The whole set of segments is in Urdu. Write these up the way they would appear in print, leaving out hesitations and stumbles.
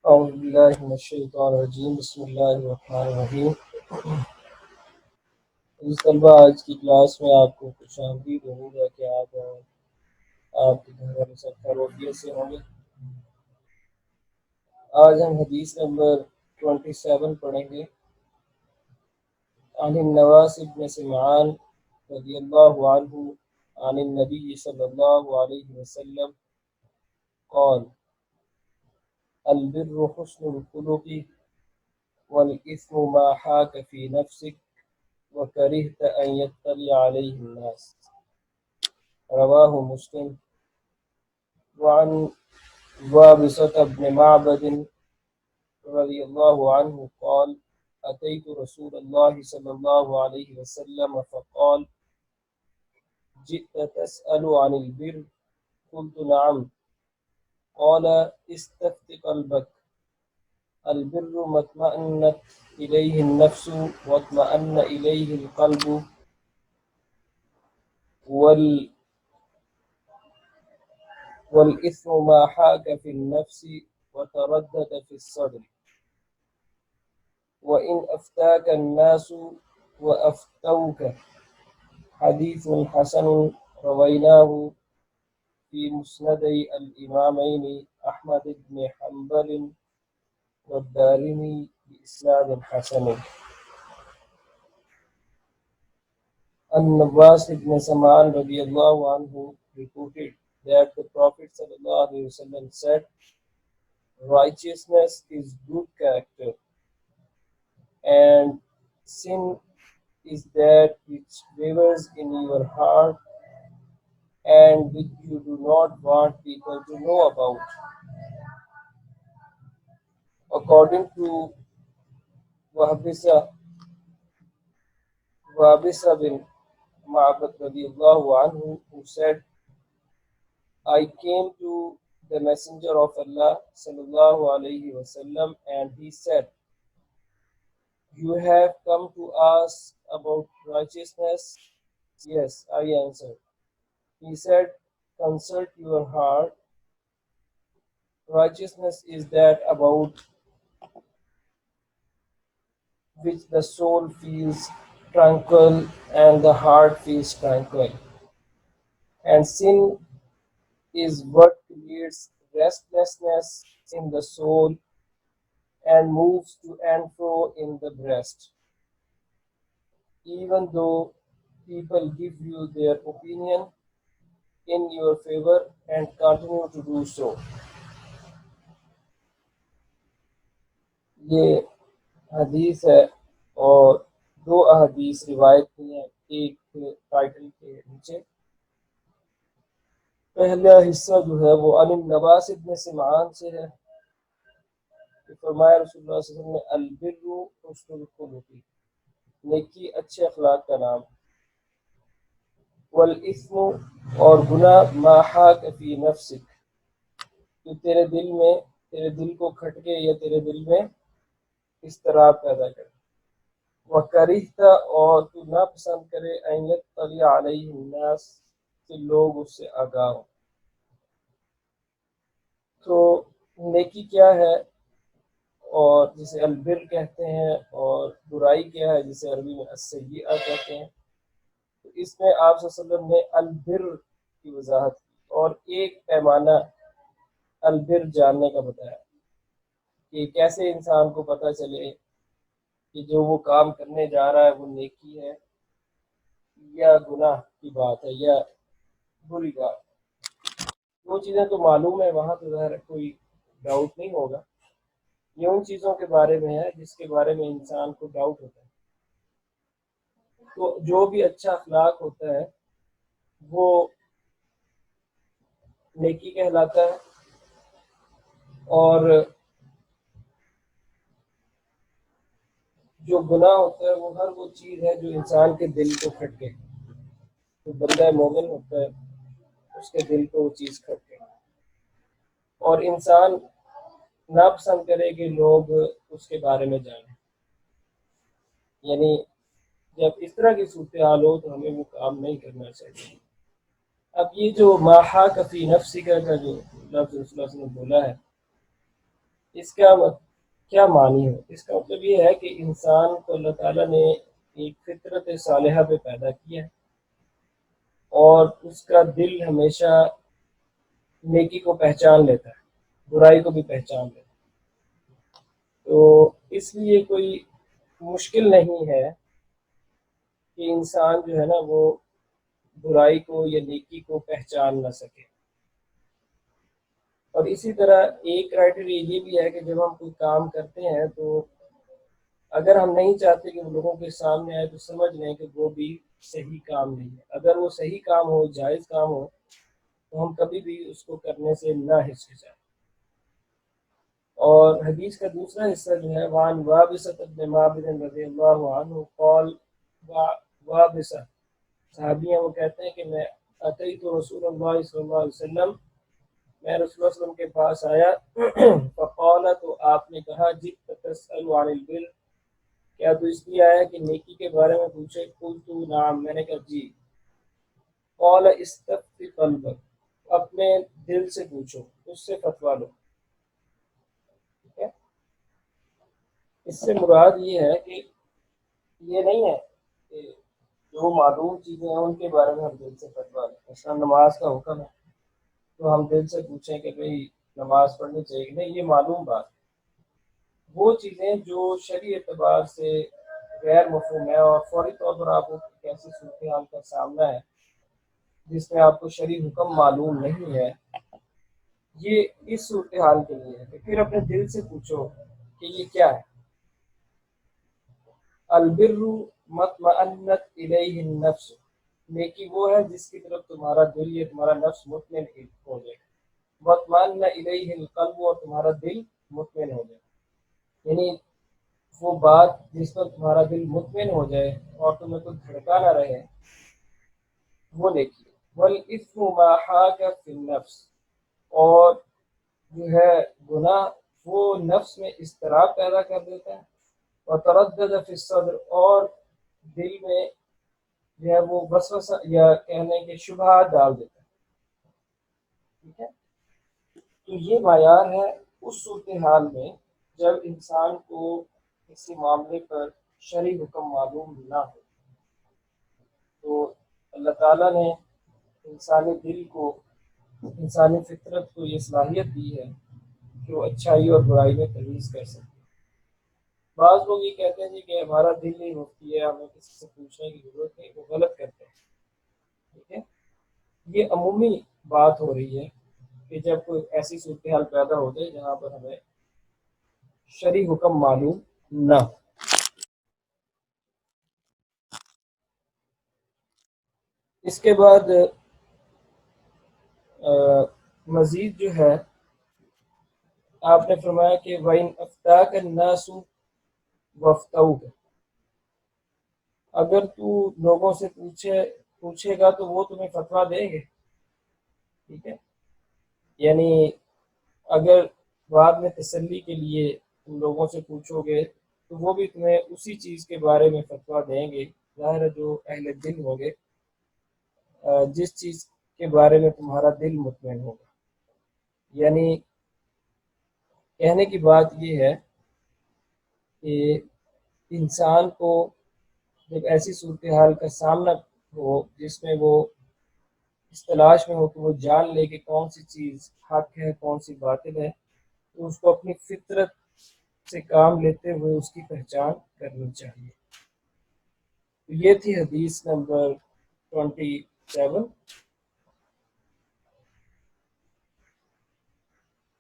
اعوذ باللہ من الشیطان الرجیم بسم اللہ الرحمن الرحیم۔ طلبہ آج کی کلاس میں آپ کو خوش آمدید، امید ہے کہ آپ اور آپ کے گھر والے سب خیریت سے ہوں گے۔ آج ہم حدیث نمبر 27 پڑھیں گے۔ عن النواس بن سمعان رضی اللہ عنہ عن النبی صلی اللہ علیہ وسلم قال البر حسن الخلق والإثم ما حاك في نفسك وكرهت أن يطلع عليه الناس، رواه مسلم۔ وعن وابصة بن معبد رضي الله عنه قال أتيت رسول الله صلى الله عليه وسلم فقال جئت تسأل عن البر؟ قلت نعم. قال استفت قلبك، البر ما اطمأنت إليه النفس واطمأن إليه القلب، والإثم ما حاك في النفس وتردد في الصدر، وإن أفتاك الناس وأفتوك، حديث حسن رويناه في مسندي الإمامين أحمد بن حنبل والدارمي بإسناد حسن۔ النواس ibn Saman radiallahu anhu reported that the Prophet sallallahu alaihi wasallam said, righteousness is good character, and sin is that which wavers in your heart and which you do not want people to know about. According to Wabisa bin Ma'bad radiallahu anhu, who said, I came to the Messenger of Allah sallallahu alaihi wasallam, and he said, you have come to ask about righteousness? Yes, I answered. He said, consult your heart. Righteousness is that about which the soul feels tranquil and the heart feels tranquil. And sin is what creates restlessness in the soul and moves to and fro in the breast. Even though people give you their opinion in your favor and continue to do so. یہ حدیث ہے اور دو احادیث روایت کی ہیں ایک ٹائٹل کے نیچے۔ پہلا حصہ جو ہے وہ عن النواس بن سمعان سے ہے کہ فرمایا رسول اللہ صلی اللہ علیہ وسلم نے البر حسن الخلق، نیکی اچھے اخلاق کا نام، والاثم اور گناہ ما حاک فی نفسک، جو تیرے دل کو کھٹکے یا تیرے دل میں اضطراب پیدا کرے، وکرہت اور تو نہ پسند کرے ان یطلع علیہ الناس کہ لوگ اس سے آگاہ ہوں۔ تو نیکی کیا ہے اور جسے البر کہتے ہیں، اور برائی کیا ہے جسے عربی میں السیئہ کہتے ہیں، تو اس میں آپ صلی اللہ علیہ وسلم نے البر کی وضاحت کی اور ایک پیمانہ البر جاننے کا بتایا کہ کیسے انسان کو پتہ چلے کہ جو وہ کام کرنے جا رہا ہے وہ نیکی ہے یا گناہ کی بات ہے یا بری بات۔ وہ چیزیں تو معلوم ہے، وہاں تو ظاہر کوئی ڈاؤٹ نہیں ہوگا، یہ ان چیزوں کے بارے میں ہے جس کے بارے میں انسان کو ڈاؤٹ ہوتا ہے۔ تو جو بھی اچھا اخلاق ہوتا ہے وہ نیکی کہلاتا ہے، اور جو گناہ ہوتا ہے وہ ہر وہ چیز ہے جو انسان کے دل کو کھٹکے، جو بندہ مومن ہوتا ہے اس کے دل کو وہ چیز کھٹکے، اور انسان ناپسند کرے کہ لوگ اس کے بارے میں جانیں۔ یعنی جب اس طرح کی صورتحال ہو تو ہمیں وہ کام نہیں کرنا چاہیے۔ اب یہ جو ما حاک فی نفسک کا جو لفظ رسول اللہ صلی اللہ علیہ وسلم نے بولا ہے، اس کا کیا معنی ہے؟ اس کا مطلب یہ ہے کہ انسان کو اللہ تعالیٰ نے ایک فطرت صالحہ پہ پیدا کیا ہے، اور اس کا دل ہمیشہ نیکی کو پہچان لیتا ہے، برائی کو بھی پہچان لیتا ہے۔ تو اس لیے کوئی مشکل نہیں ہے کہ انسان جو ہے نا وہ برائی کو یا نیکی کو پہچان نہ سکے۔ اور اسی طرح ایک کرائٹیریا یہ بھی ہے کہ جب ہم کوئی کام کرتے ہیں تو اگر ہم نہیں چاہتے کہ وہ لوگوں کے سامنے آئے تو سمجھ لیں کہ وہ بھی صحیح کام نہیں ہے۔ اگر وہ صحیح کام ہو، جائز کام ہو، تو ہم کبھی بھی اس کو کرنے سے نہ ہچکچائیں۔ اور حدیث کا دوسرا حصہ جو ہے، وعن وابصۃ بن معبد رضی اللہ عنہ قال، وابصہ صحابی ہیں، وہ کہتے ہیں کہ میں اتیت رسول اللہ صلی اللہ علیہ وسلم، میں رسول اللہ علیہ وسلم کے پاس آیا، فقال، تو آپ نے کہا، جئت تسأل عن البر، کیا تو اس لیے آیا کہ نیکی کے بارے میں پوچھے؟ قلت نعم، میں نے کہا جی۔ قال استفت قلبک، اپنے دل سے پوچھو، اس سے فتویٰ لو۔ ٹھیک ہے؟ اس سے مراد یہ ہے کہ یہ نہیں ہے کہ جو معلوم چیزیں ہیں ان کے بارے میں ہم دل سے فتویٰ لیں۔ مثلا نماز کا حکم ہے تو ہم دل سے پوچھیں کہ بھئی نماز پڑھنی چاہیے کہ نہیں، یہ معلوم بات ہے۔ وہ چیزیں جو شرعی اعتبار سے غیر مفہوم ہے اور فوری طور پر آپ کو ایک ایسی صورتحال کا سامنا ہے جس میں آپ کو شرعی حکم معلوم نہیں ہے، یہ اس صورتحال کے لیے ہے کہ پھر اپنے دل سے پوچھو کہ یہ کیا ہے۔ البر مطمئنت الیہ النفس، نیکی وہ ہے جس کی طرف تمہارا دل یا تمہارا نفس مطمئن ہو جائے۔ مطمئن الیہ القلب، اور تمہارا دل مطمئن ہو جائے، یعنی وہ بات جس پر تمہارا دل مطمئن ہو جائے اور تمہیں کوئی دھڑکا نہ رہے، وہ دیکھیے۔ والاثم ما حاک فی النفس، اور جو ہے گناہ وہ نفس میں اضطراب پیدا کر دیتا ہے، اور تردد فی الصدر، اور دل میں جو ہے وہ وسوسہ یا کہنے کے شبہات ڈال دیتا ہے۔ ٹھیک ہے؟ تو یہ معیار ہے اس صورتحال میں جب انسان کو کسی معاملے پر شرعی حکم معلوم نہ ہو، تو اللہ تعالیٰ نے انسانی دل کو، انسانی فطرت کو یہ صلاحیت دی ہے کہ وہ اچھائی اور برائی میں تمیز کر سکے۔ بعض لوگ یہ کہتے ہیں جی کہ ہمارا دل نہیں مفتی ہے، ہمیں کسی سے پوچھنے کی ضرورت نہیں، وہ غلط کرتے ہیں۔ ٹھیک ہے؟ یہ عمومی بات ہو رہی ہے کہ جب کوئی ایسی صورتحال پیدا ہو جائے جہاں پر ہمیں شرعی حکم معلوم نہ ہو۔ اس کے بعد مزید جو ہے آپ نے فرمایا کہ وَإِنْ أَفْتَاكَ النَّاسُ وَافْتَوْكَ، اگر تو لوگوں سے پوچھے گا تو وہ تمہیں فتویٰ دیں گے۔ ٹھیک ہے؟ یعنی اگر بعد میں تسلی کے لیے تم لوگوں سے پوچھو گے تو وہ بھی تمہیں اسی چیز کے بارے میں فتویٰ دیں گے، ظاہر ہے جو اہل دل ہوں گے، جس چیز کے بارے میں تمہارا دل مطمئن ہوگا۔ یعنی کہنے کی بات یہ ہے کہ انسان کو جب ایسی صورتحال کا سامنا ہو جس میں وہ اس تلاش میں ہو کہ وہ جان لے کہ کون سی چیز حق ہے، کون سی باطل ہے، تو اس کو اپنی فطرت سے کام لیتے ہوئے اس کی پہچان کرنی چاہیے۔ تو یہ تھی حدیث نمبر 27۔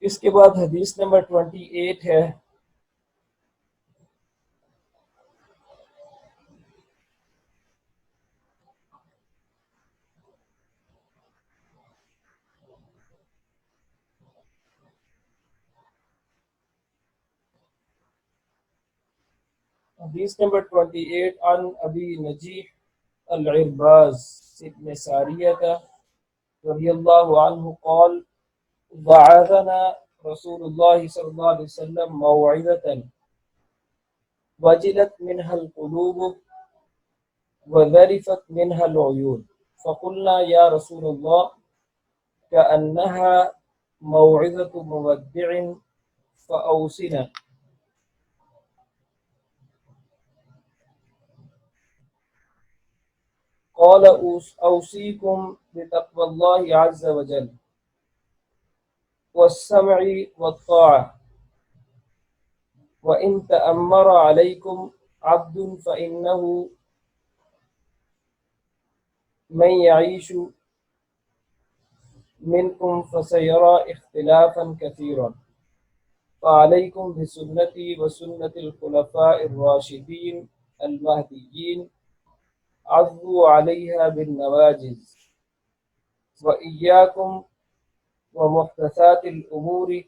اس کے بعد حدیث نمبر 28 ہے، حدیث نمبر 28، عن ابی نجیح العرباز ابن ساریہ رضی اللہ عنہ قال، وعظنا رسول اللہ صلی اللہ علیہ وسلم موعظة وجلت منها القلوب وذرفت منها العيون، فقلنا يا رسول الله كأنها موعظة مودع، فأوصنا. قال أوصيكم بتقوى الله عز وجل والسمع والطاعة وإن تأمر عليكم عبد فإنه من يعيش منكم فسيرى اختلافا كثيرا فعليكم بسنتي وسنة الخلفاء الراشدين المهديين عضوا عليها بالنواجذ وإياكم ومحدثات الأمور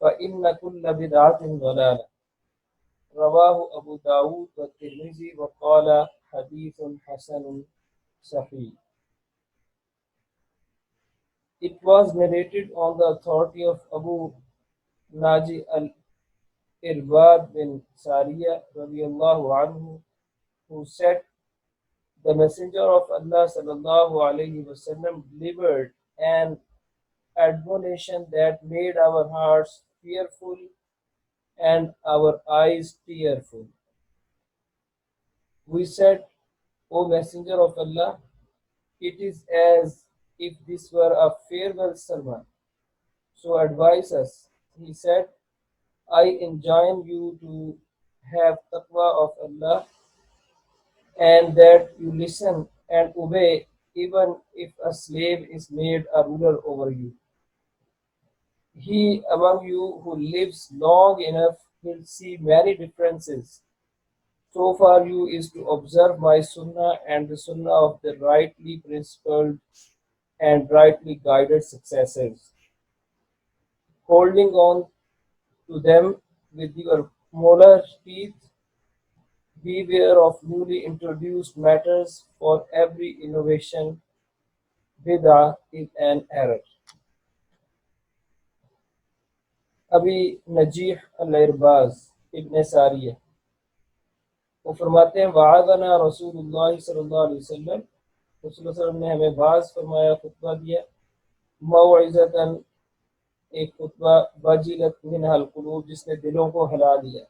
فإن كل بدعة ضلالة. رواه أبو داود والترمذي وقال حديث حسن صحيح. It was narrated on the authority of Abu Naji al-Irbad bin Sariya radiallahu anhu, who said, the Messenger of Allah sallallahu alayhi wasallam delivered an admonition that made our hearts fearful and our eyes tearful. We said, O Messenger of Allah, it is as if this were a farewell sermon. So advise us. He said, I enjoin you to have taqwa of Allah and that you listen and obey even if a slave is made a ruler over you. He among you who lives long enough will see many differences. So far you is to observe my sunnah and the sunnah of the rightly principled and rightly guided successors, holding on to them with your molar teeth. Beware of newly introduced matters, for every innovation, bid'ah, is an error. ابی نجیح الارباز ابن ساریہ وہ فرماتے ہیں وعظنا رسول اللہ صلی اللہ علیہ وسلم، رسول اللہ صلی اللہ علیہ وسلم نے ہمیں واعظ فرمایا، خطبہ دیا، موعظۃً ایک خطبہ وجلت منها القلوب جس نے دلوں کو ہلا دیا،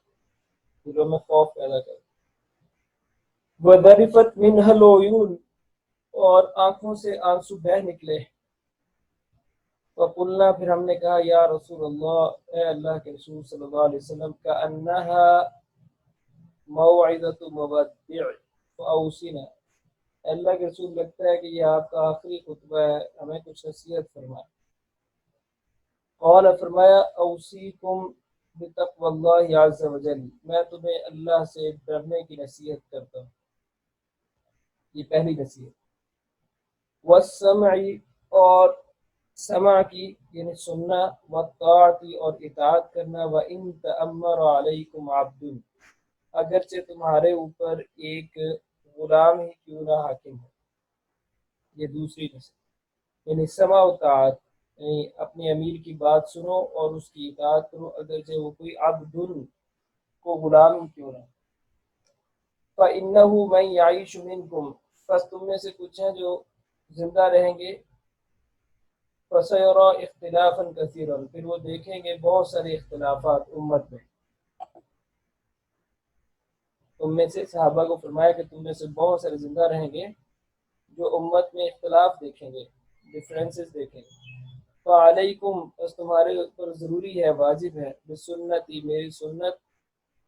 دلوں میں خوف پیدا کر، وذرفت منها العیون اور آنکھوں سے آنسو بہہ نکلے، وقلنا پھر ہم نے کہا یا رسول اللہ، اے اللہ کے رسول صلی اللہ علیہ وسلم، کأنها موعظۃ مودع فاوصنا، اللہ کے رسول لگتا ہے کہ یہ آپ کا آخری خطبہ ہے، ہمیں کچھ نصیحت فرمائیں۔ قال فرمایا اوصیکم بتقوی اللہ عز وجل، میں تمہیں اللہ سے ڈرنے کی نصیحت کرتا ہوں، یہ پہلی نصیحت، والسمع اور سمع کی یعنی سننا، والطاعتی اور اطاعت کرنا، وَإِن تَأَمَّرَ عَلَيْكُمْ عَبْدٌ اگرچہ تمہارے اوپر ایک غلام ہی کیوں نہ حاکم ہو، یہ دوسری نصیحت، یعنی سمع و طاعت، یعنی اپنے امیر کی بات سنو اور اس کی اطاعت کرو اگرچہ وہ کوئی عبد کو غلام ہی کیوں نہ۔ فَإِنَّهُ مَن يَعِيشُ مِنكُم، پس تم میں سے کچھ ہیں جو زندہ رہیں گے، فَسَيَرَى اخْتِلَافًا كَثِيرًا، پھر وہ دیکھیں گے بہت سارے اختلافات امت میں۔ تم میں سے صحابہ کو فرمایا کہ تم میں سے بہت سارے زندہ رہیں گے جو امت میں اختلاف دیکھیں گے، ڈفرینسز دیکھیں گے۔ فَعَلَيْكُمْ، بس تمہارے اوپر ضروری ہے، واجب ہے، بسنتی میری سنت،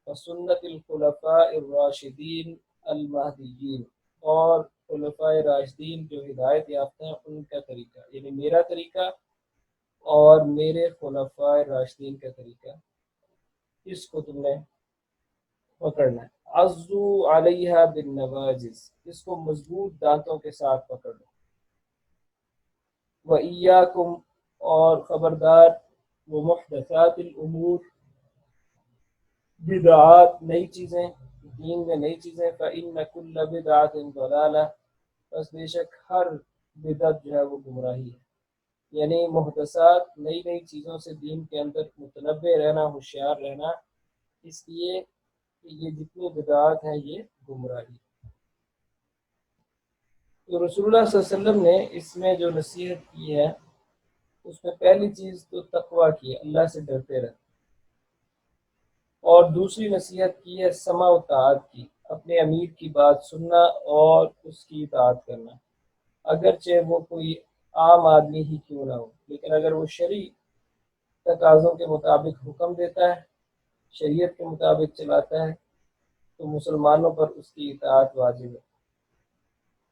وسنت الخلفاء الراشدین المہدیین، اور خلفاء راشدین جو ہدایت یافتہ ہیں ان کا طریقہ، یعنی میرا طریقہ اور میرے خلفاء راشدین کا طریقہ، اس کو تم نے پکڑنا ہے۔ عضو علیہا بالنواجذ، اس کو مضبوط دانتوں کے ساتھ پکڑ لو۔ وَإِيَّاكُمْ، اور خبردار، ومحدثات الامور، بدعات نئی چیزیں، دین میں نئی چیزیں، فإن كل بدعۃ ضلالہ، بس بے شک ہر بدعت جو ہے وہ گمراہی ہے، یعنی محدثات نئی نئی چیزوں سے دین کے اندر متنبع رہنا، ہوشیار رہنا، اس لیے کہ یہ جتنی بدعات ہیں یہ گمراہی ہے۔ تو رسول اللہ صلی اللہ علیہ وسلم نے اس میں جو نصیحت کی ہے اس میں پہلی چیز تو تقوی کی ہے، اللہ سے ڈرتے رہنا، اور دوسری نصیحت کی ہے سمع و طاعت کی، اپنے امیر کی بات سننا اور اس کی اطاعت کرنا، اگرچہ وہ کوئی عام آدمی ہی کیوں نہ ہو، لیکن اگر وہ شرعی تقاضوں کے مطابق حکم دیتا ہے، شریعت کے مطابق چلاتا ہے، تو مسلمانوں پر اس کی اطاعت واجب ہے۔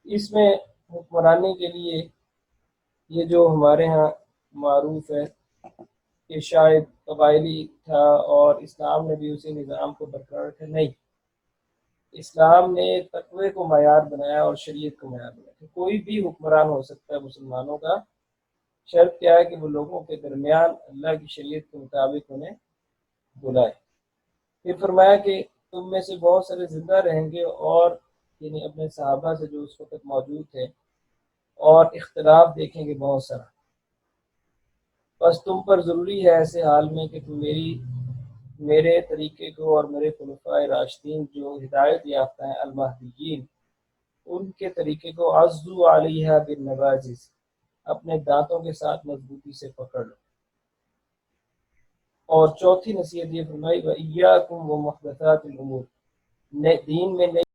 اس میں حکمرانی کے لیے یہ جو ہمارے ہاں معروف ہے کہ شاید قبائلی تھا اور اسلام نے بھی اسی نظام کو برقرار رکھا، نہیں، اسلام نے تقوی کو معیار بنایا اور شریعت کو معیار بنایا کہ کوئی بھی حکمران ہو سکتا ہے مسلمانوں کا، شرط کیا ہے کہ وہ لوگوں کے درمیان اللہ کی شریعت کے مطابق انہیں بلائے۔ پھر فرمایا کہ تم میں سے بہت سارے زندہ رہیں گے، اور یعنی اپنے صحابہ سے جو اس وقت موجود تھے، اور اختلاف دیکھیں گے بہت سارا، بس تم پر ضروری ہے ایسے حال میں کہ تم میرے طریقے کو اور میرے خلفائے راشدین جو ہدایت یافتہ ہیں المہدیین، ان کے طریقے کو عضو علیہ بالنواجذ، اپنے دانتوں کے ساتھ مضبوطی سے پکڑ لو۔ اور چوتھی نصیحت یہ فرمائی وَإِيَّاكُمْ وَمُحْدَثَاتِ الْأُمُورِ، دین میں